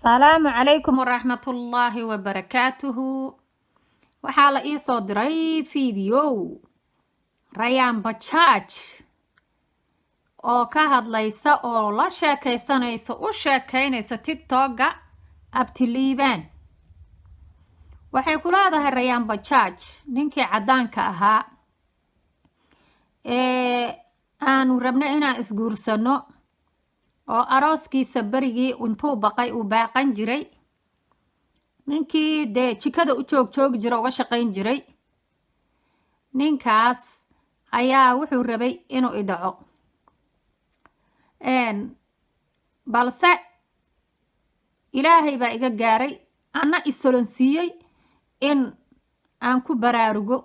السلام عليكم ورحمة الله وبركاته. waxaa la ii soo diray fiideo Rayaan Bajaaj oo ka hadlaysa oo la sheekaysanaysa u sheekaynaysa TikTok-ga Abtiliibaan. waxay ku leedahay Rayaan Bajaaj ninkii cadaanka ahaa aanu rabno inaan isguursano oo arooskiisa barigii intuu baqay uu baaqan jiray ninkii dee jikada u joogi jira uga shaqayn jiray ninkaas ayaa wuxuu rabay inuu idhaco balse ilaahay baa iga gaaray ana isolonsiiyey in aan ku baraarugo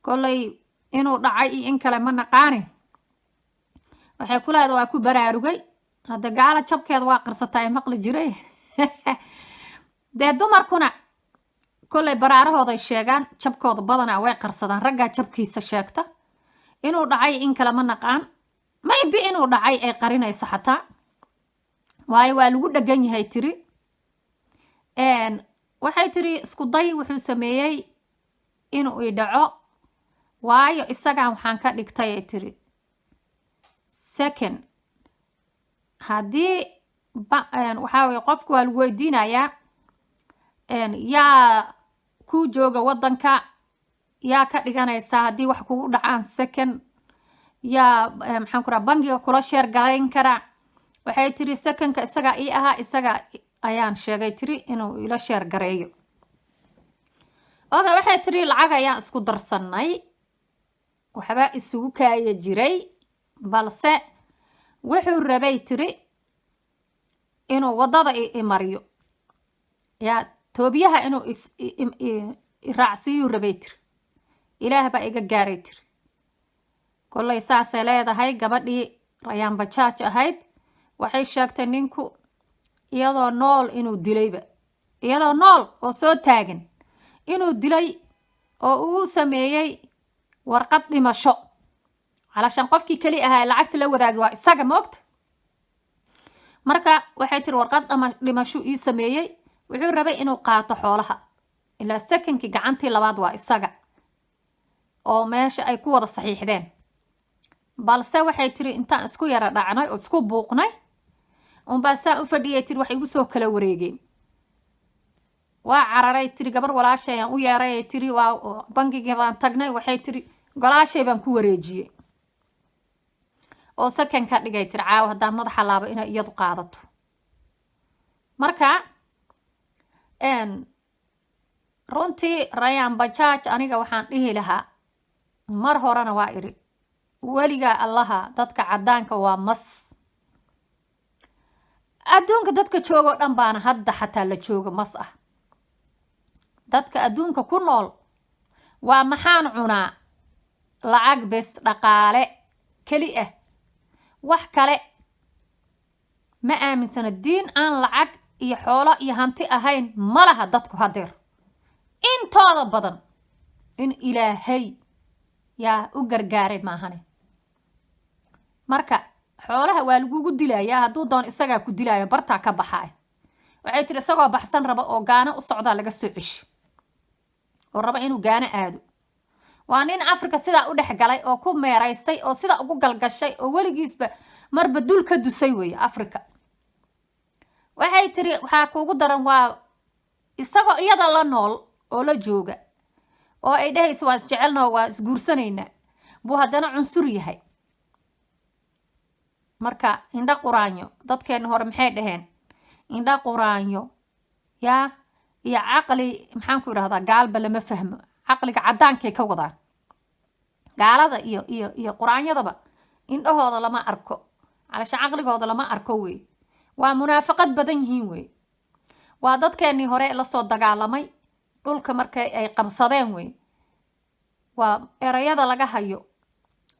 kolay inuu dhacay iyo in kale ma naqaani waxay ku leedahay waa ku baraarugay hadda gaala jabkeeda waa qarsataa maqli jiray dee dumarkuna kolay baraarahooday sheegaan jabkooda badanaa way qarsadaan raggaa jabkiisa sheegta inuu dhacay in kale ma naqaan maybe inuu dhacay ay qarinayso xataa waayo waa lagu dhagan yahay tiri waxay tiri isku day wuxuu sameeyey inuu i dhaco waayo isagaan waxaan ka dhigtay ay tiri second haddii waxaa weye qofku waa lagu weydiinayaa yaa ku jooga waddanka yaa ka dhiganaysaa haddii wax kugu dhacaan second yaa maxaan ku raha bangiga kula sheer garayn kara waxay tiri secondka isagaa ii ahaa isaga ayaan sheegay tiri inuu ila sheer gareeyo oga waxay tiri lacag ayaan isku darsannay waxba isugu kaaya jiray balse wuxuu rabay tiri inuu waddada i mariyo yaa toobiyaha inuu raacsiiyuu rabay tiri ilaah baa iga gaaray tiri kollay saasay leedahay gabadhii Rayaan Bajaaj ahayd waxay sheegtay ninku iyadoo nool inuu dilayba iyadoo nool oo soo taagan inuu dilay oo uu sameeyey warqad dhimasho calashan qofkii kali ahaa lacagta la wadaagi waa isaga moogta marka waxay tiri warqad dhimasho ii sameeyey wuxuu rabay inuu qaato xoolaha ilaa secondkii gacantii labaad waa isaga oo meesha ay ku wada saxiixdeen balse waxay tiri intaan isku yara dhacnay oo isku buuqnay unbaa saa u fadhiyay tiri wax igu soo kala wareegeen waa cararay tiri gabar walaashay ayaan u yeeray tiri waa bangigii baan tagnay waxay tiri golaashay baan ku wareejiyey oo second ka dhigay tiri caawa haddaan madaxa laabo inay iyadu qaadato marka runtii Rayaan Bajaaj aniga waxaan dhihi lahaa mar horena waa iri weligaa allaha dadka cadaanka waa mas adduunka dadka joogo dhan baana hadda xataa la jooga mas ah dadka adduunka ku nool waa maxaan cunaa lacag bes dhaqaale keli ah wax kale ma aaminsana diin aan lacag iyo xoolo iyo hanti ahayn malaha dadku hadeer intooda badan in ilaahay yaa u gargaaray maahane marka xoolaha waa lagugu dilayaa hadduu doon isagaa ku dilaayo bartaa ka baxaay waxay tiri isagoo baxsan raba oo gaana u socdaa laga soo ceshi oo raba inuu gaana aado waa nin Afrika sidaa u dhex galay oo ku meeraystay oo sida ugu galgashay oo weligiisba marba dul ka dusay weeye Afrika waxay tiri waxaa kuugu daran waa isagoo iyada la nool oo la jooga oo ay dhahayso waa isjecelnoo waa isguursanaynaa buu haddana cunsur yahay marka indha quraanyo dadkeena hore maxay dhaheen indha quraanyo yaa iyo caqli maxaan ku idhahdaa gaalba lama fahmo caqliga cadaankay ka wadaan gaalada iyo quraanyadaba indhahooda lama arko calasha caqligooda lama arko wey waa munaafaqad badan yihiin wey waa dadkeenii hore la soo dagaalamay dhulka markay ay qabsadeen wey waa erayada laga hayo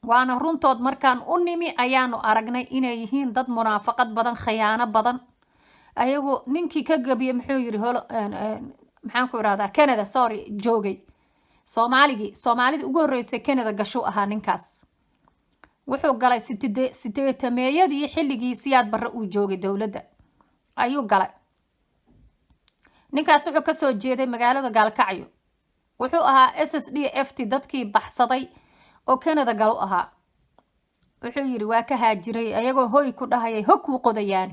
waana runtood markaan u nimi ayaanu aragnay inay yihiin dad munaafaqad badan khiyaano badan ayagu ninkii ka gabiye muxuu yiri maxaan ku idhahdaa Canada sorry joogay soomaalida ugu horreysay Canada gashu ahaa ninkaas wuxuu galay sideetameeyadii xilligii siyaad barre uu joogay dowladda ayuu galay ninkaas wuxuu kasoo jeeday magaalada gaalkacyo wuxuu ahaa SSDFT dadkii baxsaday oo Canada gal u ahaa wuxuu yiri waa ka haajiray ayagoo hoy ku dhahayay hog ku qodayaan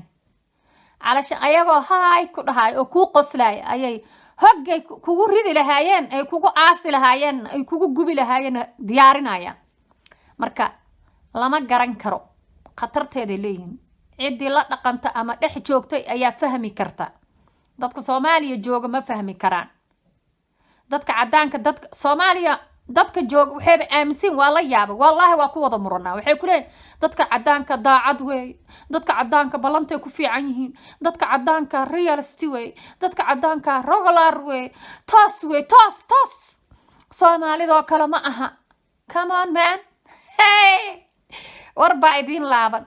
calasha ayagoo haay ku dhahay oo ku qoslay ayay hoggay kugu ridi lahaayeen ay kugu aasi lahaayeen ay kugu gubi lahaayeen diyaarinayaan marka lama garan karo khatarteeda leeyihiin cidii la dhaqanta ama dhex joogtay ayaa fahmi karta dadka Soomaaliya jooga ma fahmi karaan dadka cadaanka dadka Soomaaliya dadka jooga waxay aaminsan waa la yaaba wallahi waa ku wada murana waxay ku leeyahay dadka cadaanka daacad way dadka cadaanka balantay ku fiican yihiin dadka cadaanka reality way dadka cadaanka regular way toos Soomaalida kale ma aha come on man hey warba idin laaban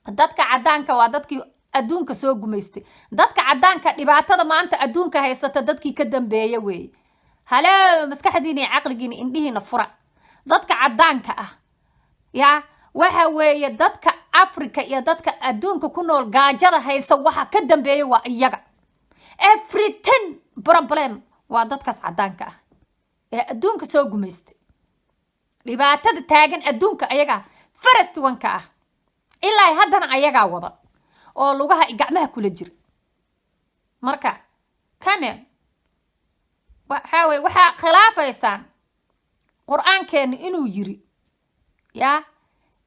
dadka cadaanka waa dadkii adduunka soo gumaystay dadka cadaanka dhibaatada maanta adduunka haysata dadkii ka dambeeyay way هلا مسكحديني عقلجيني إنديه نفرع ضدك عدانك يا وحوي ضدك أفريقيا يا ضدك أدونك كنوا الجاجرة هي سوها كدم بيه وإيجا everything problem وضدك عدانك يا أدونك سوق مست لبعتد تاجن أدونك إيجا فرست وانك إلا يهدنا إيجا وضع أو لغها إجمعها كل جري مركا كمان وحاوي وحا خلافيسان قرآن كان إنو يري يا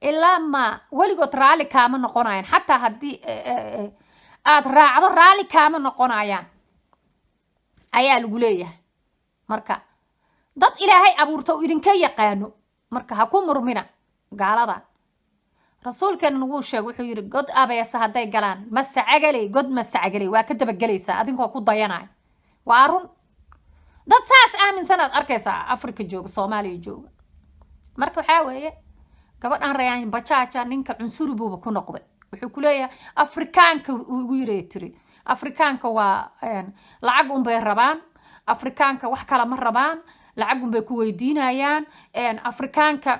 إلا ما ولقت رالي كامل نقونايان حتى هدي راعدو رالي كامل نقونايان أيا القلية مركا ضد إلهي أبورتو إذن كي يقانو مركا هكو مرمنا قال رسول كان نقول شيء وحيري قد أبا يسهدي قلان مس عقلي قد مس عقلي وكدب الجليسة أدين كو ضياناي وارون dad saas aamin sanad arkaysa Afrika jooga Soomaaliya jooga marka waxa weeye gabadhan rayaan bajaaja ninka cunsuri buu ku noqday wuxuu ku leeyahay Afrikaanka ugu yireetiri Afrikaanka waa lacag un bay rabaan Afrikaanka wax kala ma rabaan lacag un bay ku weydiinayaan Afrikaanka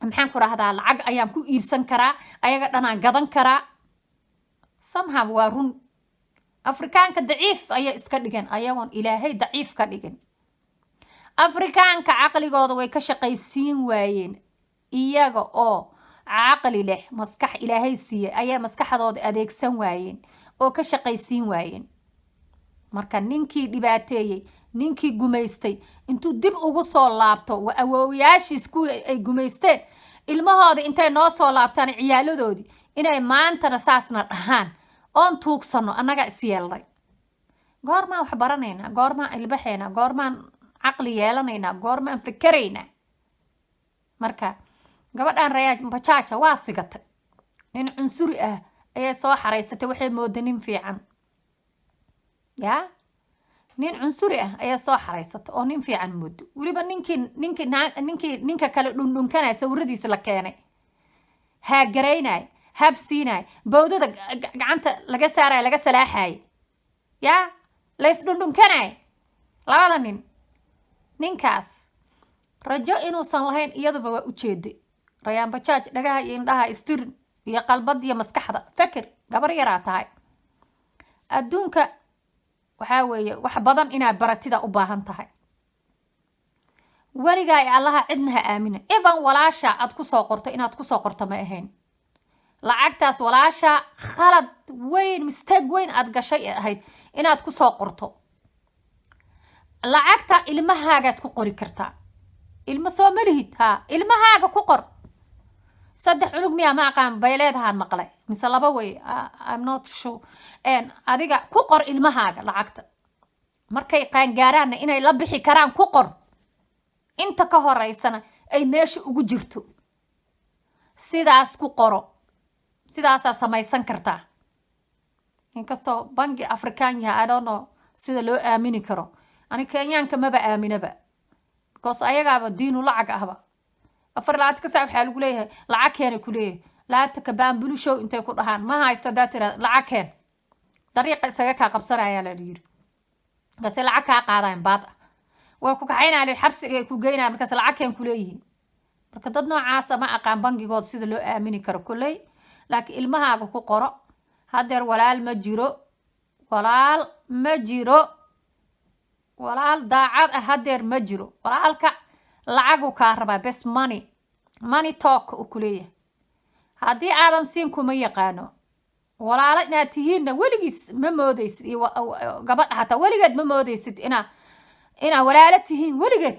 maxaan ku raahdaa lacag ayaan ku iibsan karaa ayaga dhanaan gadan karaa somehow waa run أفريكانك ضعيف أي إسكدجن أيون إلهي ضعيف كدجن أفريكانك عقلي قاضي ويكشقيسين وين إياجا عقلي له مسكح إلهي سي أي مسكح ضاد أديك سوين أو كشقيسين وين مركا نينكي دباتي نينكي جميستي انتو دبقوا قصوا لابتو وأوياشي سكو أي جميستي المهاد انتي ناصوا لابتان عيالو دودي إنا ما انت نساسنا الأهان oon tuugsano annaga is yeelnay goormaan wax baranaynaa goormaan ilbaxaynaa goormaan caqli yeelanaynaa goormaan fikiraynaa marka gabadhan rayaaj bajaaja waa sigatay nin cunsuri ayay soo xareysatay waxay mooday nin fiican yaa nin cunsuri ayay soo xareysatay oo nin fiican moodo weliba ninka kale dhundhunkanaya sawiradiisa la keenay haagaraynay habsiinay bawdada gacanta laga saaray laga salaaxay ya leys dhundhunkanay labada ninkaas rajo inuu san lahayn iyaduba waa u jeeday rayaan bajaaj dhagaha iyo indhaha istirin iyo qalbad iyo maskaxda fakir gabar yaraa tahay adduunka waxa weeye wax badan inaa baratida u baahan tahay waligaa ee allaha cidnaha aamina even walaasha aad ku soo qorto inaad ku soo qorto ma ahayn lacagtaas walaasha khalad weyn mistake weyn aad gashay ahayd inaad ku soo qorto lacagta ilmahaagaad ku qori kartaa ilma soo malihid ilmahaaga ku qor saddex cunug miyaa ma aqaan bay leedahaan maqlay mise laba way I'm not sure adiga ku qor ilmahaaga lacagta markay qaangaaraanna inay la bixi karaan ku qor inta ka horeysana ay meesha ugu jirto sidaas ku qoro sidaasaa samaysan kartaa inkastoo bangi afrikaan yahay I don't know sida loo aamini karo ani kenyaanka maba aaminaba because ayagaaba diinu lacag ahba 4 ka saac waxaa lagu leeyahay lacag keenay ku leeyahay laataka baambulu show intay ku dhahaan ma haysta daatira lacag keen dariiqa isaga ka qabsanaya la yiri gaasay lacag ka qaadaan baad way ku kaxaynayaan xabsiga ku geynayaan markaas lacag keen ku leeyihiin marka dad noocaas ma aqaan bangigood sida loo aamini karo kulay laakiin ilmahaaga ku qoro hadeer walaal ma jiro walaal ma jiro walaal daacad ah hadeer ma jiro walaalka lacagu kaa rabaa bes money talk u kuleeyahay haddii aadan siin kuma yaqaano walaalo inaad tihiinna weligiis ma moodaysid iyo gabadha hataa weligeed ma moodaysid inaa walaalo tihiin weligeed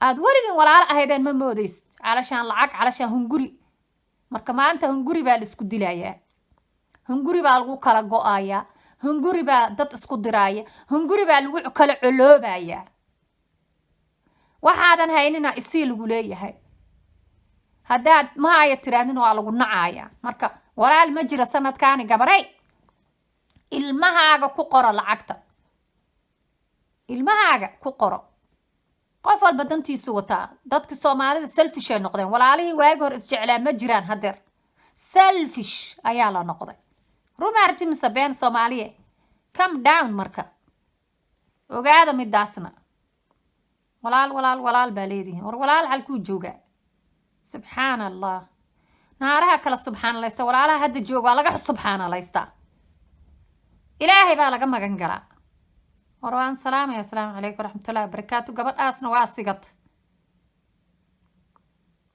aad weligeed walaalo ahaydeen ma moodaysid calashaan lacag calashaan hunguri marka maanta hunguri baa la isku dilayaa hunguri baa lagu kala go-ayaa hunguri baa dad isku diraaya hunguri baa lagu kala coloobayaa waxaadan haynina isii lagu leeyahay haddaad mahaya tiraadin waa lagu nacaaya marka walaal ma jira sanadkaani gabarey ilmahaaga ku qoro lacagta ilmahaaga ku qoro qof walba dantiisu wataa dadka soomaalida selfish ay noqdeen walaalihii waagi hor isjeclaa ma jiraan hadeer selfish ayaa la noqday rumaarti mise been soomaaliye come down marka ogaada midaasna walaal baa leedihiin war walaal halkuu joogaa subxaan allah naaraha kala subxaanalaysta walaalaha hadda joog waa laga subxaanalaystaa ilaahay baa laga magan galaa war waan salaamaya asalaamu calaykum waraxmatullahi wabarakaatu gabadhaasna waa sigad